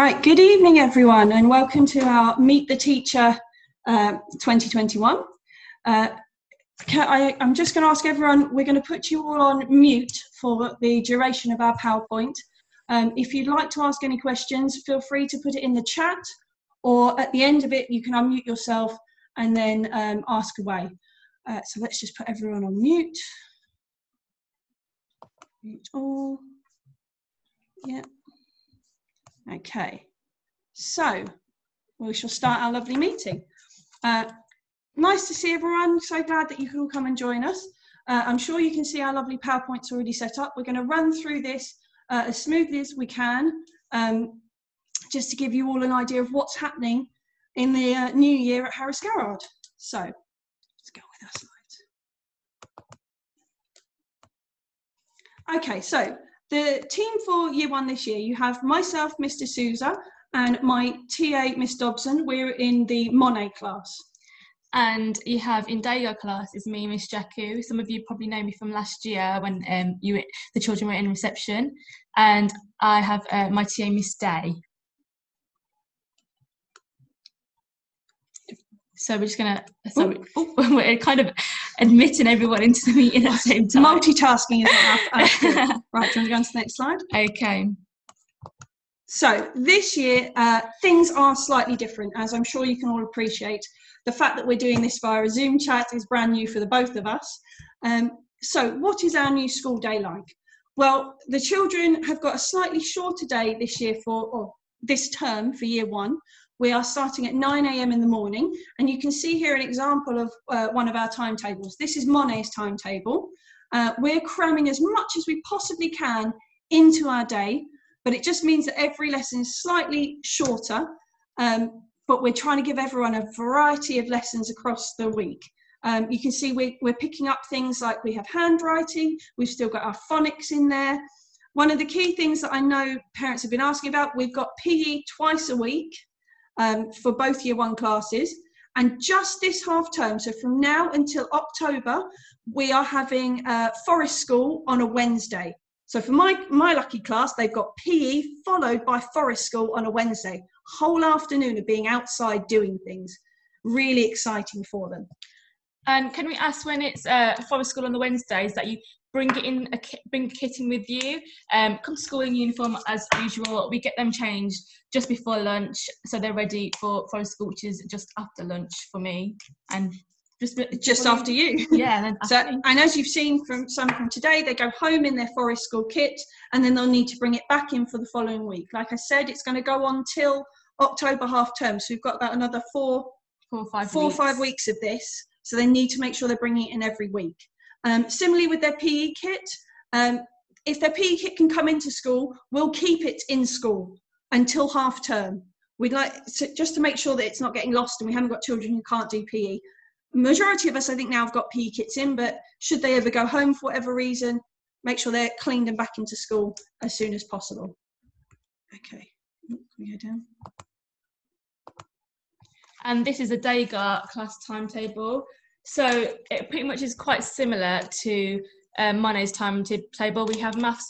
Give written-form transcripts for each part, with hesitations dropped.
Right, good evening everyone and welcome to our Meet the Teacher 2021. I'm just going to ask everyone, we're going to put you all on mute for the duration of our PowerPoint. If you'd like to ask any questions, feel free to put it in the chat, or at the end of it you can unmute yourself and then ask away. So let's just put everyone on mute. Mute all. Yeah. Okay, so we shall start our lovely meeting. Nice to see everyone, so glad that you can all come and join us. I'm sure you can see our lovely PowerPoints already set up. We're going to run through this as smoothly as we can, just to give you all an idea of what's happening in the new year at Harris Garrard. So let's go with our slides. Okay, so the team for year one this year, you have myself, Mr. Souza, and my TA, Miss Dobson. We're in the Monet class. And you have in Dago class is me, Miss Jacku. Some of you probably know me from last year when the children were in reception. And I have my TA, Miss Day. So we're just gonna, we're kind of admitting everyone into the meeting at the same time. Multitasking is enough. Right, do you want to go on to the next slide? Okay. So this year, things are slightly different, as I'm sure you can all appreciate. The fact that we're doing this via a Zoom chat is brand new for the both of us. So what is our new school day like? Well, the children have got a slightly shorter day this year or this term for year one. We are starting at 9 a.m. in the morning, and you can see here an example of one of our timetables. This is Monet's timetable. We're cramming as much as we possibly can into our day, but it just means that every lesson is slightly shorter, but we're trying to give everyone a variety of lessons across the week. You can see we're picking up things like we have handwriting, we've still got our phonics in there. One of the key things that I know parents have been asking about, we've got PE twice a week. For both year one classes, and just this half term, so from now until October, we are having forest school on a Wednesday. So for my lucky class, they've got PE followed by forest school on a Wednesday. Whole afternoon of being outside doing things. Really exciting for them. And can we ask, when it's forest school on the Wednesdays, that you bring the kit in with you, come to school in uniform as usual. We get them changed just before lunch, so they're ready for forest school, which is just after lunch for me, and just after you. Yeah. And as you've seen from today, they go home in their forest school kit, and then they'll need to bring it back in for the following week. Like I said, it's going to go on till October half term, so we've got about another four or five weeks of this. So they need to make sure they're bringing it in every week. Similarly with their PE kit, if their PE kit can come into school, we'll keep it in school until half term. We'd like just to make sure that it's not getting lost and we haven't got children who can't do PE. Majority of us, I think, now have got PE kits in, but should they ever go home for whatever reason, make sure they're cleaned and back into school as soon as possible. Okay, can we go down? And this is a Dago class timetable. So it pretty much is quite similar to Monet's timetable. We have maths.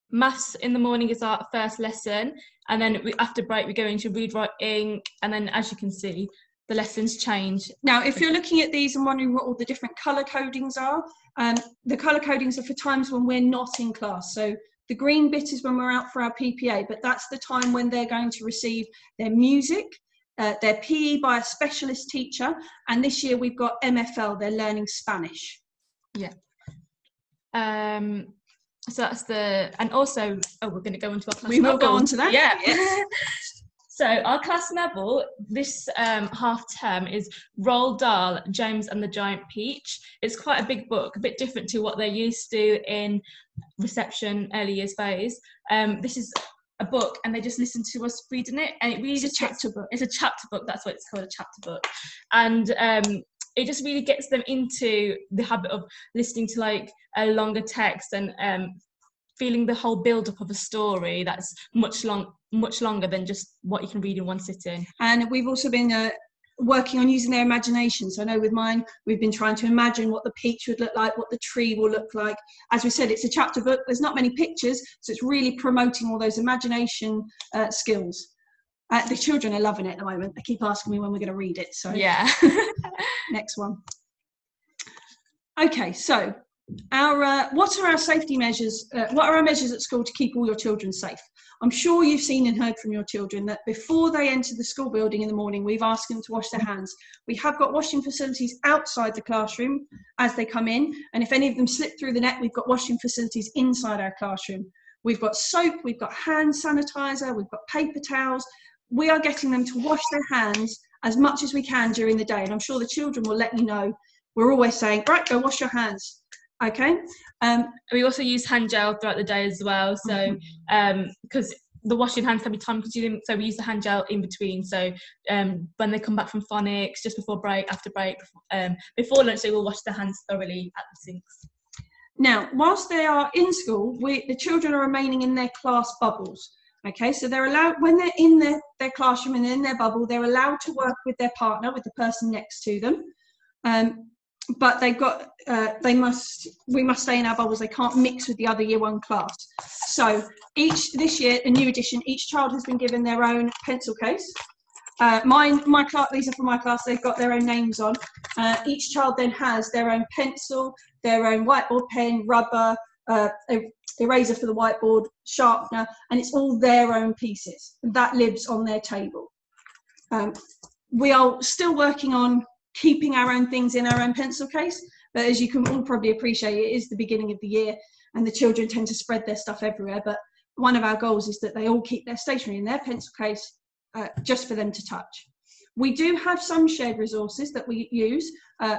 Maths in the morning is our first lesson, and then after break we go into read, write, ink, and then as you can see, the lessons change. Now, if you're looking at these and wondering what all the different colour codings are, the colour codings are for times when we're not in class. So the green bit is when we're out for our PPA, but that's the time when they're going to receive their music, their PE by a specialist teacher, and this year we've got MFL, they're learning Spanish. Yeah. So that's and also, we're going to go into our class. We will go on to that. Yeah. Yes. So our class level this half term is Roald Dahl, James and the Giant Peach. It's quite a big book, a bit different to what they're used to in reception, early years phase. This is a book, and they just listen to us reading it, and it really just chapter book. It's a chapter book. That's what it's called, a chapter book, and it just really gets them into the habit of listening to like a longer text and feeling the whole build-up of a story that's much longer than just what you can read in one sitting. And we've also been working on using their imagination. So I know with mine, we've been trying to imagine what the peach would look like, what the tree will look like. As we said, it's a chapter book. There's not many pictures, so it's really promoting all those imagination skills. The children are loving it at the moment. They keep asking me when we're going to read it. So yeah. Next one. Okay, so what are our safety measures? What are our measures at school to keep all your children safe? I'm sure you've seen and heard from your children that before they enter the school building in the morning, we've asked them to wash their hands. We have got washing facilities outside the classroom as they come in, and if any of them slip through the net, we've got washing facilities inside our classroom. We've got soap, we've got hand sanitizer, we've got paper towels. We are getting them to wash their hands as much as we can during the day, and I'm sure the children will let you know. We're always saying, right, go wash your hands. Okay. We also use hand gel throughout the day as well. So, because the washing hands can be time consuming, so we use the hand gel in between. So, when they come back from phonics, just before break, after break, before lunch, they will wash their hands thoroughly at the sinks. Now, whilst they are in school, the children are remaining in their class bubbles. Okay, so they're allowed, when they're in their classroom and in their bubble, they're allowed to work with their partner, with the person next to them. But they've got, we must stay in our bubbles. They can't mix with the other year one class. So this year, a new addition, each child has been given their own pencil case. My class, these are from my class, they've got their own names on. Each child then has their own pencil, their own whiteboard pen, rubber, eraser for the whiteboard, sharpener, and it's all their own pieces. That lives on their table. We are still working on keeping our own things in our own pencil case, but as you can all probably appreciate, it is the beginning of the year and the children tend to spread their stuff everywhere. But one of our goals is that they all keep their stationery in their pencil case just for them to touch. We do have some shared resources that we use.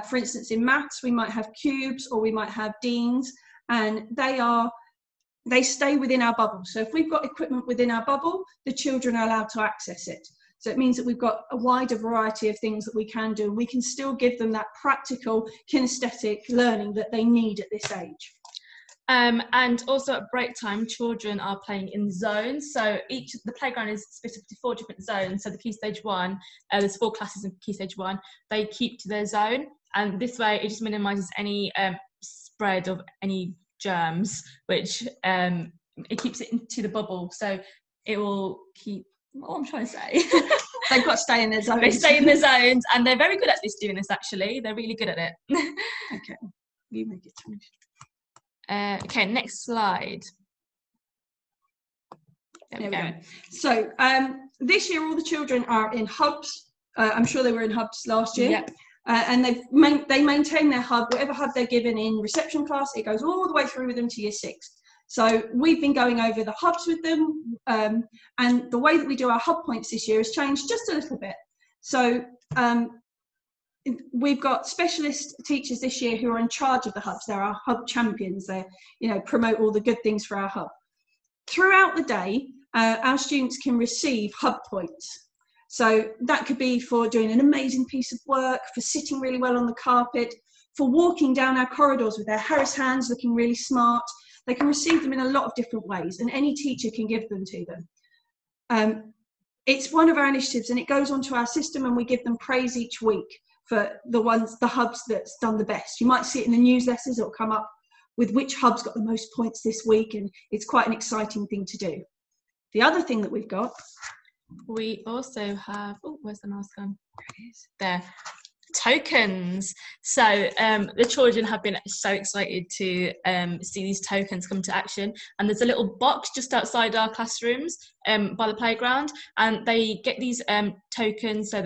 For instance, in maths, we might have cubes or we might have deans, and they stay within our bubble. So if we've got equipment within our bubble, the children are allowed to access it. So it means that we've got a wider variety of things that we can do. We can still give them that practical kinesthetic learning that they need at this age. And also at break time, children are playing in zones. So the playground is split up into 4 different zones. So the Key Stage 1, there's 4 classes in Key Stage 1. They keep to their zone, and this way it just minimises any spread of any germs, which it keeps it into the bubble. So it will keep. What I'm trying to say. They've got to stay in their zones. They stay in their zones, and they're very good at doing this, actually. They're really good at it. Okay, you make it finish. Okay, next slide. There we go. So this year, all the children are in hubs. I'm sure they were in hubs last year. Yep. And they maintain their hub, whatever hub they're given in reception class, it goes all the way through with them to year 6. So we've been going over the hubs with them, and the way that we do our hub points this year has changed just a little bit. So we've got specialist teachers this year who are in charge of the hubs. They're our hub champions. They, promote all the good things for our hub. Throughout the day, our students can receive hub points. So that could be for doing an amazing piece of work, for sitting really well on the carpet, for walking down our corridors with their Harris hands looking really smart. They can receive them in a lot of different ways, and any teacher can give them to them. It's one of our initiatives, and it goes onto our system, and we give them praise each week for the hubs that's done the best. You might see it in the newsletters. It'll come up with which hub's got the most points this week, and it's quite an exciting thing to do. The other thing that we've got, we also have, where's the mouse gone? There it is. There. Tokens. So the children have been so excited to see these tokens come to action, and there's a little box just outside our classrooms by the playground, and they get these tokens. So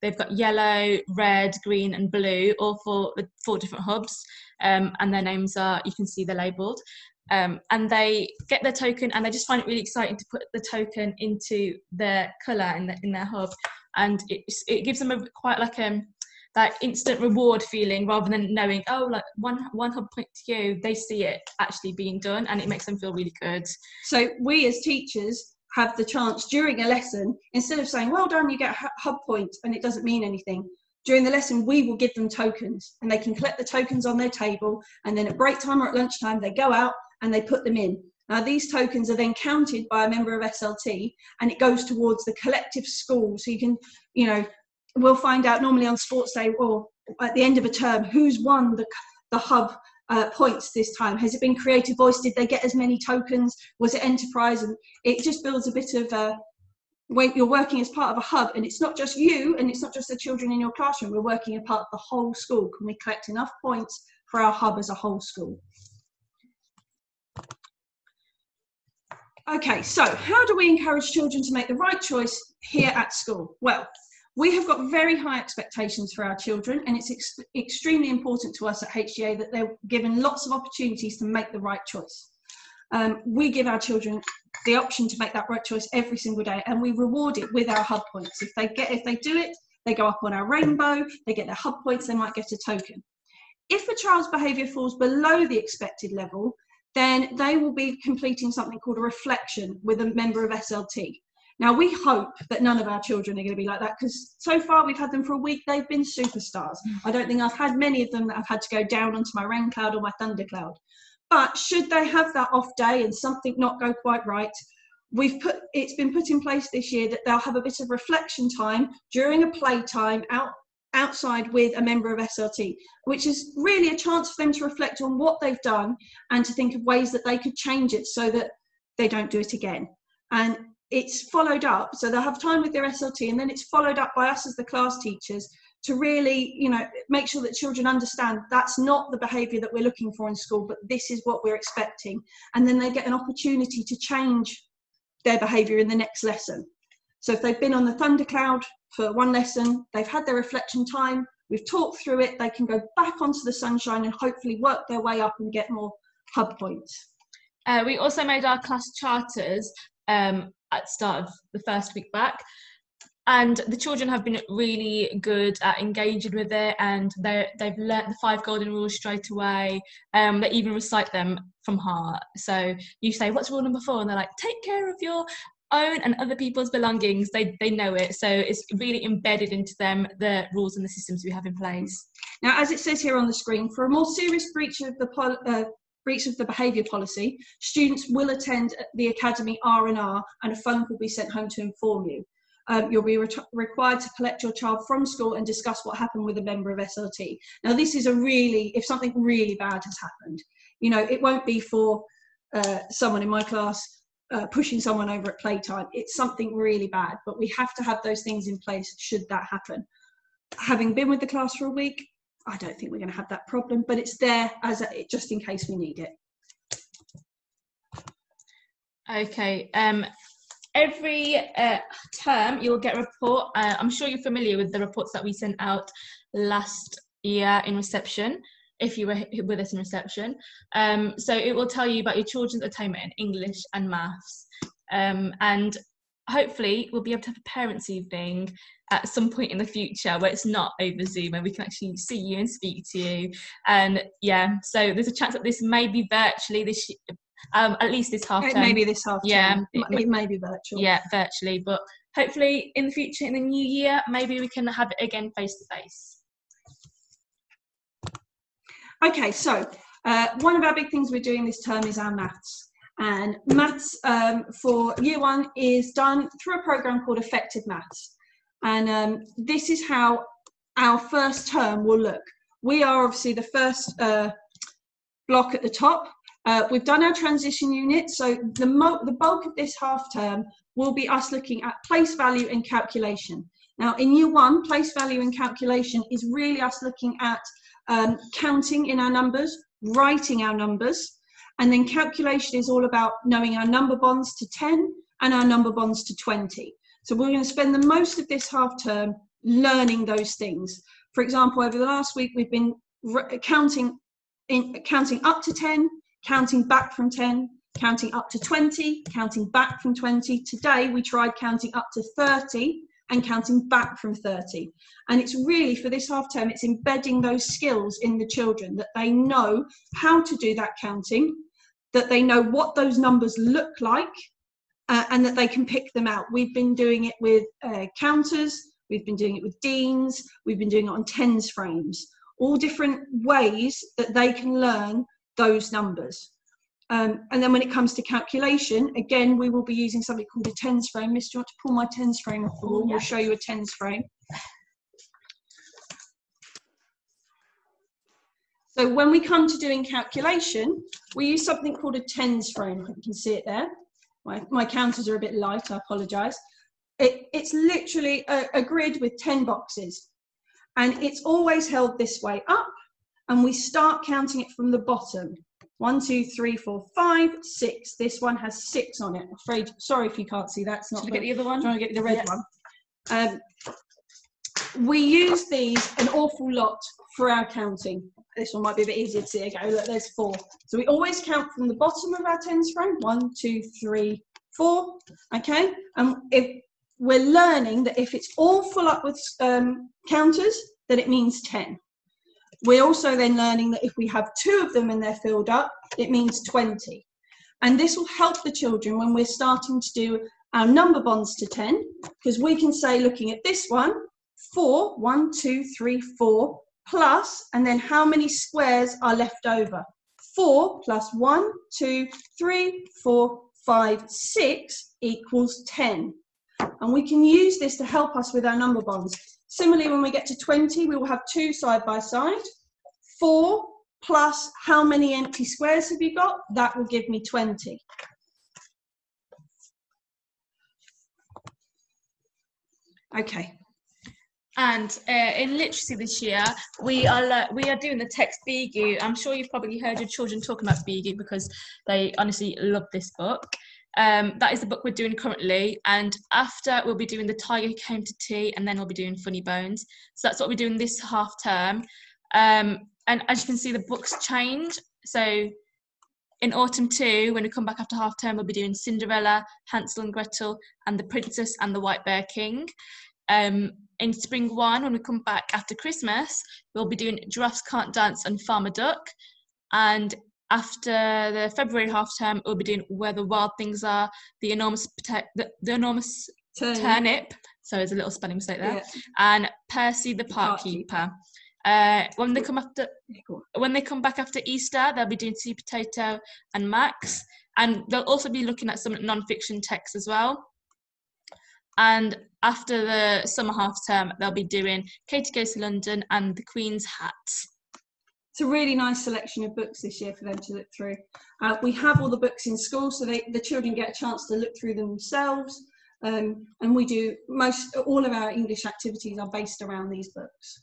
they've got yellow, red, green and blue, all for the 4 different hubs, and their names are, you can see they're labelled, and they get their token and they just find it really exciting to put the token into their colour in their hub, and it gives them that instant reward feeling, rather than knowing, like one hub point to you. They see it actually being done, and it makes them feel really good. So we as teachers have the chance during a lesson, instead of saying, well done, you get a hub point, and it doesn't mean anything. During the lesson, we will give them tokens, and they can collect the tokens on their table, and then at break time or at lunchtime, they go out and they put them in. Now, these tokens are then counted by a member of SLT, and it goes towards the collective school. So you can, we'll find out normally on sports day or at the end of a term who's won the hub points this time. Has it been Creative Voice? Did they get as many tokens? Was it Enterprise? And it just builds a bit of when you're working as part of a hub, and it's not just you and it's not just the children in your classroom, we're working as part of the whole school. Can we collect enough points for our hub as a whole school? Okay, so how do we encourage children to make the right choice here at school? Well, we have got very high expectations for our children, and it's extremely important to us at HGA that they're given lots of opportunities to make the right choice. We give our children the option to make that right choice every single day, and we reward it with our hub points. If they do it, they go up on our rainbow, they get their hub points, they might get a token. If a child's behaviour falls below the expected level, then they will be completing something called a reflection with a member of SLT. Now, we hope that none of our children are going to be like that, because so far we've had them for a week, they've been superstars. I don't think I've had many of them that I've had to go down onto my rain cloud or my thunder cloud. But should they have that off day and something not go quite right, it's been put in place this year that they'll have a bit of reflection time during a playtime outside with a member of SLT, which is really a chance for them to reflect on what they've done and to think of ways that they could change it so that they don't do it again. And it's followed up, so they'll have time with their SLT, and then it's followed up by us as the class teachers to really, make sure that children understand that's not the behaviour that we're looking for in school, but this is what we're expecting. And then they get an opportunity to change their behaviour in the next lesson. So if they've been on the thundercloud for one lesson, they've had their reflection time, we've talked through it, they can go back onto the sunshine and hopefully work their way up and get more hub points. We also made our class charters at the start of the first week back, and the children have been really good at engaging with it, and they've learnt the 5 golden rules straight away. They even recite them from heart. So you say, what's rule number 4? And they're like, take care of your own and other people's belongings. They know it, so it's really embedded into them, the rules and the systems we have in place. Now, as it says here on the screen, for a more serious breach of the behaviour policy, students will attend the Academy R&R, and a phone will be sent home to inform you. You'll be required to collect your child from school and discuss what happened with a member of SLT. Now, this is if something really bad has happened, it won't be for someone in my class pushing someone over at playtime. It's something really bad, but we have to have those things in place should that happen. Having been with the class for a week, I don't think we're going to have that problem, but it's there just in case we need it. Okay. Every term you'll get a report. I'm sure you're familiar with the reports that we sent out last year in reception, if you were with us in reception. So it will tell you about your children's attainment in English and maths. And hopefully we'll be able to have a parents' evening at some point in the future where it's not over Zoom and we can actually see you and speak to you. And yeah, so there's a chance that this may be virtually this year. At least this half term. Maybe this half term. Yeah, it may be virtual. Yeah, virtually, but hopefully in the future, in the new year, maybe we can have it again face to face. Okay, so one of our big things we're doing this term is our maths. And maths for year 1 is done through a program called Effective Maths. And this is how our first term will look. We are obviously the first block at the top. We've done our transition unit, so the bulk of this half term will be us looking at place value and calculation. Now, in year 1, place value and calculation is really us looking at counting in our numbers, writing our numbers, and then calculation is all about knowing our number bonds to 10 and our number bonds to 20. So we're going to spend the most of this half term learning those things. For example, over the last week, we've been counting up to 10, counting back from 10, counting up to 20, counting back from 20. Today, we tried counting up to 30 and counting back from 30. And it's really, for this half term, it's embedding those skills in the children, that they know how to do that counting, that they know what those numbers look like, and that they can pick them out. We've been doing it with counters, we've been doing it with deans, we've been doing it on tens frames, all different ways that they can learn those numbers. And then when it comes to calculation, again, we will be using something called a tens frame. Miss, do you want to pull my tens frame off the wall? We'll show you a tens frame. So when we come to doing calculation, we use something called a tens frame. You can see it there. My counters are a bit light, I apologise. It's literally a grid with 10 boxes. And it's always held this way up. And we start counting it from the bottom. 1, 2, 3, 4, 5, 6. This one has 6 on it. I'm afraid, sorry if you can't see that. It's not. Should I get the other one? Trying to get the red one. We use these an awful lot for our counting. This one might be a bit easier to see. Okay, look, there's 4. So we always count from the bottom of our tens frame. 1, 2, 3, 4. Okay, and if we're learning that if it's all full up with counters, then it means 10. We're also then learning that if we have 2 of them and they're filled up, it means 20. And this will help the children when we're starting to do our number bonds to 10, because we can say, looking at this one, 4, 1, 2, 3, 4, plus, and then how many squares are left over? 4 plus 1, 2, 3, 4, 5, 6 equals 10. And we can use this to help us with our number bonds. Similarly, when we get to 20, we will have 2 side by side. 4 plus how many empty squares have you got? That will give me 20. Okay. And in literacy this year, we are doing the text Bigu. I'm sure you've probably heard your children talking about Bigu because they honestly love this book. That is the book we're doing currently, and after we'll be doing The Tiger Who Came to Tea, and then we'll be doing Funny Bones. So that's what we're doing this half term. And as you can see, the books change. So in autumn 2, when we come back after half term, we'll be doing Cinderella, Hansel and Gretel, and The Princess and the White Bear King. In spring 1, when we come back after Christmas, we'll be doing Giraffes Can't Dance and Farmer Duck. And after the February half term, we'll be doing Where the Wild Things Are, the enormous turnip. So there's a little spelling mistake there. Yeah. And Percy the Park Keeper. When they come back after Easter, they'll be doing Sweet Potato and Max, and they'll also be looking at some non-fiction texts as well. And after the summer half term, they'll be doing Katie Goes to London and The Queen's Hat. It's a really nice selection of books this year for them to look through. We have all the books in school, so the children get a chance to look through them themselves. And we do all of our English activities are based around these books.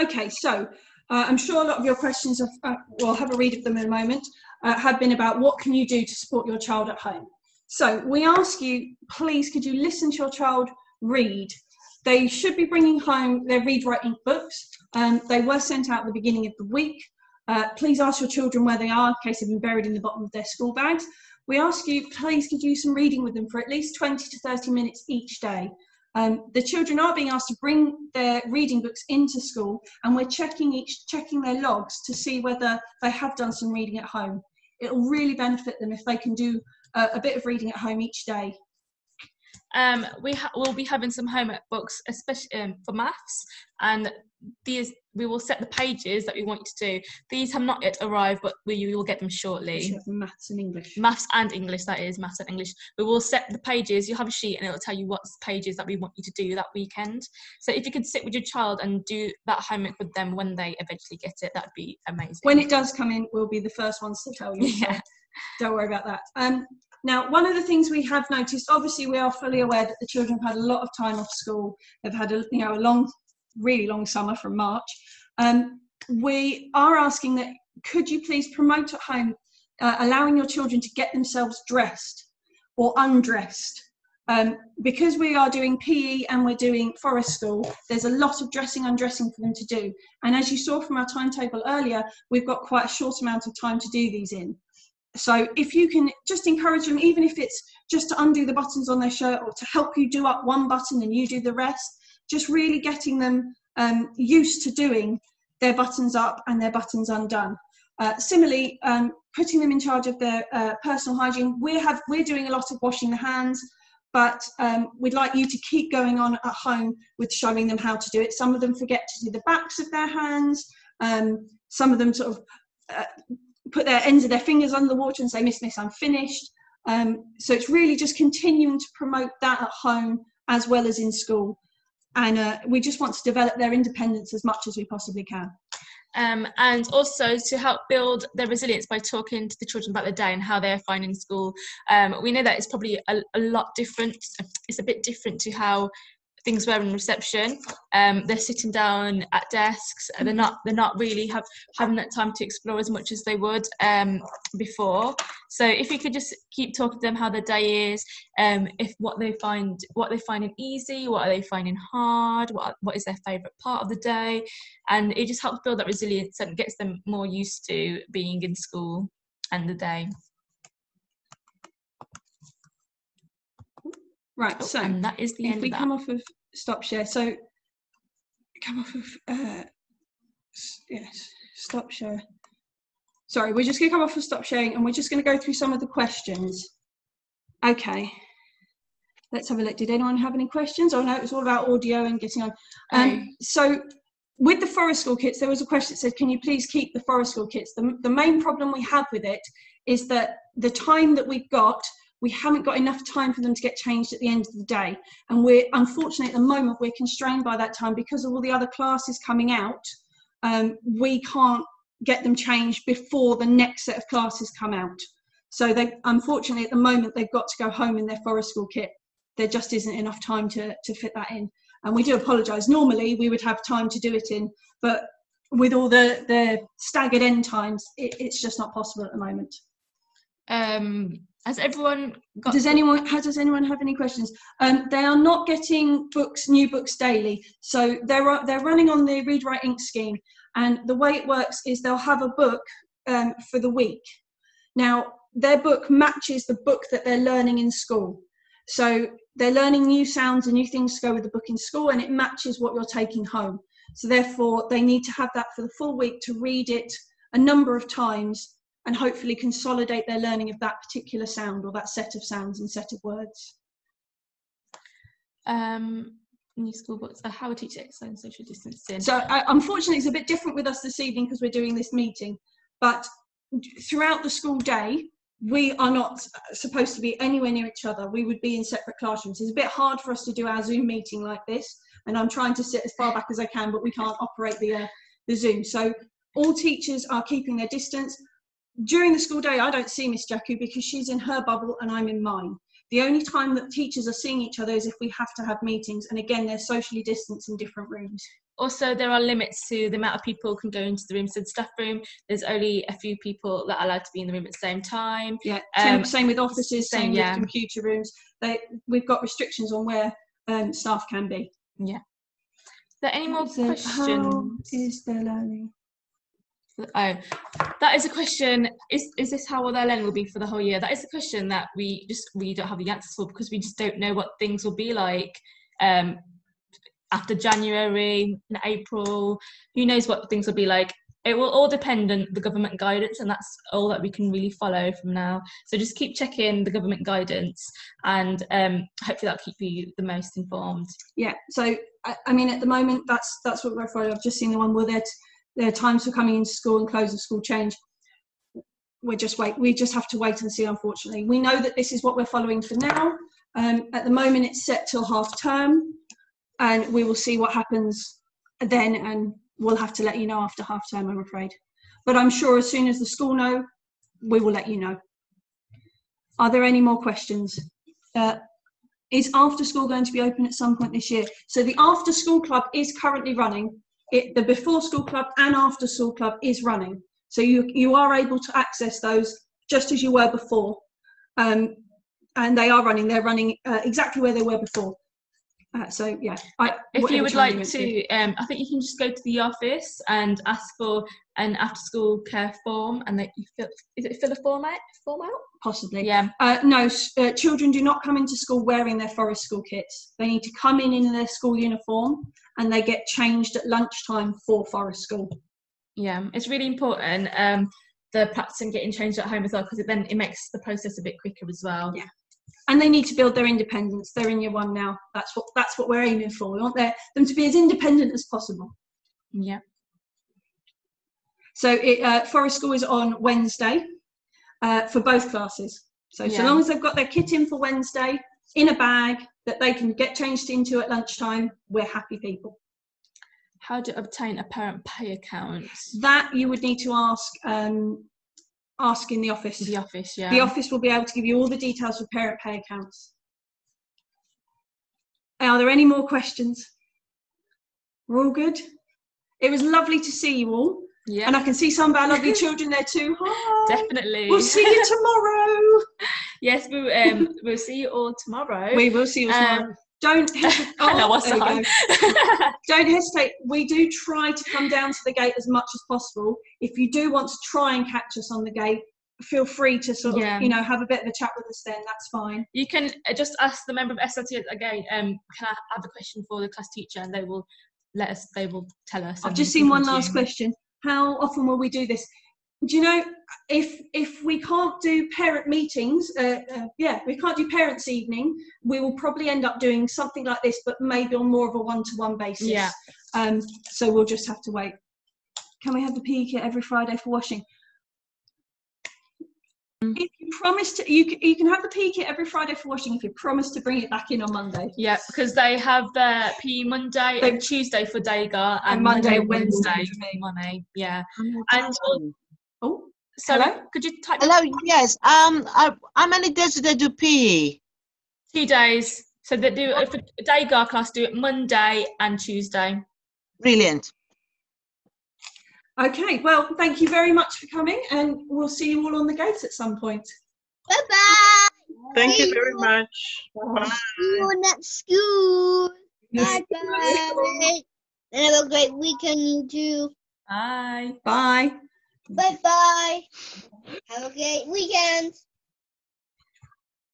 Okay, so I'm sure a lot of your questions, we'll have a read of them in a moment, have been about what can you do to support your child at home. So we ask you, please, could you listen to your child read? They should be bringing home their read-writing books. They were sent out at the beginning of the week. Please ask your children where they are in case they've been buried in the bottom of their school bags. We ask you, please, could you do some reading with them for at least 20 to 30 minutes each day. The children are being asked to bring their reading books into school, and we're checking their logs to see whether they have done some reading at home. It'll really benefit them if they can do a bit of reading at home each day. We'll be having some homework books, especially for maths, and we will set the pages that we want you to do. These have not yet arrived, but we will get them shortly. Maths and English. Maths and English, that is, maths and English. We will set the pages. You'll have a sheet and it'll tell you what pages that we want you to do that weekend. So if you could sit with your child and do that homework with them when they eventually get it, that'd be amazing. When it does come in, we'll be the first ones to tell you. Yeah. So don't worry about that. Now, one of the things we have noticed, obviously we are fully aware that the children have had a lot of time off school. They've had a really long summer from March. We are asking that, could you please promote at home, allowing your children to get themselves dressed or undressed. Because we are doing PE and we're doing forest school, there's a lot of dressing, undressing for them to do. And as you saw from our timetable earlier, we've got quite a short amount of time to do these in. So if you can just encourage them, even if it's just to undo the buttons on their shirt or to help you do up one button and you do the rest, just really getting them used to doing their buttons up and their buttons undone. Similarly, putting them in charge of their personal hygiene. We're doing a lot of washing the hands, but we'd like you to keep going on at home with showing them how to do it. Some of them forget to do the backs of their hands. Some of them sort of put their ends of their fingers under the water and say, miss, I'm finished. So it's really just continuing to promote that at home as well as in school. and we just want to develop their independence as much as we possibly can. And also to help build their resilience by talking to the children about the day and how they're finding school. We know that it's probably a lot different. It's a bit different to how things were in reception. They're sitting down at desks. They're not really having that time to explore as much as they would before. So if you could just keep talking to them how their day is, if what they're finding easy, what are they finding hard, what is their favourite part of the day, and it just helps build that resilience and gets them more used to being in school and the day. Right, so and that is the end if we of that. come off of stop share, so come off of yes, stop share. Sorry, we're just going to come off of stop sharing, and we're just going to go through some of the questions. Okay, let's have a look. Did anyone have any questions? Oh no, it was all about audio and getting on. So with the Forest School kits, there was a question that said, can you please keep the Forest School kits? The main problem we have with it is that the time that we've got, we haven't got enough time for them to get changed at the end of the day. And we're, unfortunately, at the moment, we're constrained by that time because of all the other classes coming out. We can't get them changed before the next set of classes come out. So they, unfortunately, at the moment, they've got to go home in their Forest School kit. There just isn't enough time to fit that in. And we do apologise. Normally, we would have time to do it in, but with all the staggered end times, it's just not possible at the moment. Has everyone got... Does anyone have any questions? They are not getting new books daily. So they're running on the Read Write Ink scheme. And the way it works is they'll have a book for the week. Now, their book matches the book that they're learning in school. So they're learning new sounds and new things to go with the book in school, and it matches what you're taking home. So therefore, they need to have that for the full week to read it a number of times and hopefully consolidate their learning of that particular sound or that set of sounds and set of words. New school books, how to teach exercise and social distancing. So unfortunately, it's a bit different with us this evening because we're doing this meeting, but throughout the school day, we are not supposed to be anywhere near each other. We would be in separate classrooms. It's a bit hard for us to do our Zoom meeting like this, and I'm trying to sit as far back as I can, but we can't operate the Zoom. So all teachers are keeping their distance. During the school day, I don't see Miss Jacku because she's in her bubble and I'm in mine. The only time that teachers are seeing each other is if we have to have meetings, and again, they're socially distanced in different rooms. Also, there are limits to the amount of people who can go into the room. So the staff room, there's only a few people that are allowed to be in the room at the same time. Yeah, same with offices, same with computer rooms. We've got restrictions on where staff can be. Yeah. Are there any more questions? How is their learning? Oh, that is a question. Is this how their learning will be for the whole year? That is a question that we don't have the answers for because we just don't know what things will be like after January and April. Who knows what things will be like? It will all depend on the government guidance, and that's all that we can really follow from now. So just keep checking the government guidance, and hopefully that'll keep you the most informed. Yeah. So I mean, at the moment, that's what we're following. I've just seen the one where their times for coming into school and close of school change. We just have to wait and see, unfortunately. We know that this is what we're following for now. At the moment, it's set till half term, and we will see what happens then, and we'll have to let you know after half term, I'm afraid. But I'm sure as soon as the school know, we will let you know. Are there any more questions? Is after school going to be open at some point this year? So the after school club is currently running. The before school club and after school club is running. So you are able to access those just as you were before. And they are running. They're running exactly where they were before. So yeah. If you would like to, I think you can just go to the office and ask for an after school care form, and fill a form out? Possibly. Yeah. No, children do not come into school wearing their Forest School kits. They need to come in their school uniform, and they get changed at lunchtime for Forest School. Yeah, it's really important. The practicing getting changed at home as well, because then it makes the process a bit quicker as well. Yeah. And they need to build their independence. They're in year one now. That's what we're aiming for. We want them to be as independent as possible. Yeah. So Forest School is on Wednesday for both classes. So long as they've got their kit in for Wednesday, in a bag, that they can get changed into at lunchtime, we're happy people. How to obtain a parent pay account? That you would need to ask in the office. The office, yeah. The office will be able to give you all the details for parent pay accounts. Are there any more questions? We're all good? It was lovely to see you all. Yeah. And I can see some of our lovely children there too. Hi. Definitely. We'll see you tomorrow. Yes, we'll see you all tomorrow. We will see you tomorrow. Don't hesitate. Don't hesitate. We do try to come down to the gate as much as possible. If you do want to try and catch us on the gate, feel free to sort of, have a bit of a chat with us then. That's fine. You can just ask the member of SLT again, can I have a question for the class teacher? And they will tell us. I've just seen one last question. How often will we do this? Do you know, if we can't do parent meetings, we can't do parents' evening, we will probably end up doing something like this, but maybe on more of a one-to-one basis. Yeah. So we'll just have to wait. Can we have the PE kit every Friday for washing? If you promise to, you can have the PE kit every Friday for washing if you promise to bring it back in on Monday. Yeah, because they have their PE Monday and Tuesday for Dega and Monday, Wednesday for money. Yeah. And hello? Could you type? Hello, yes. How many days do they do PE? 2 days. So they do if a Dega class do it Monday and Tuesday. Brilliant. Okay, well, thank you very much for coming, and we'll see you all on the gates at some point. Bye-bye. Thank you very much. Bye. See you next school. Bye-bye. And have a great weekend, you too. Bye. Bye. Bye-bye. Have a great weekend.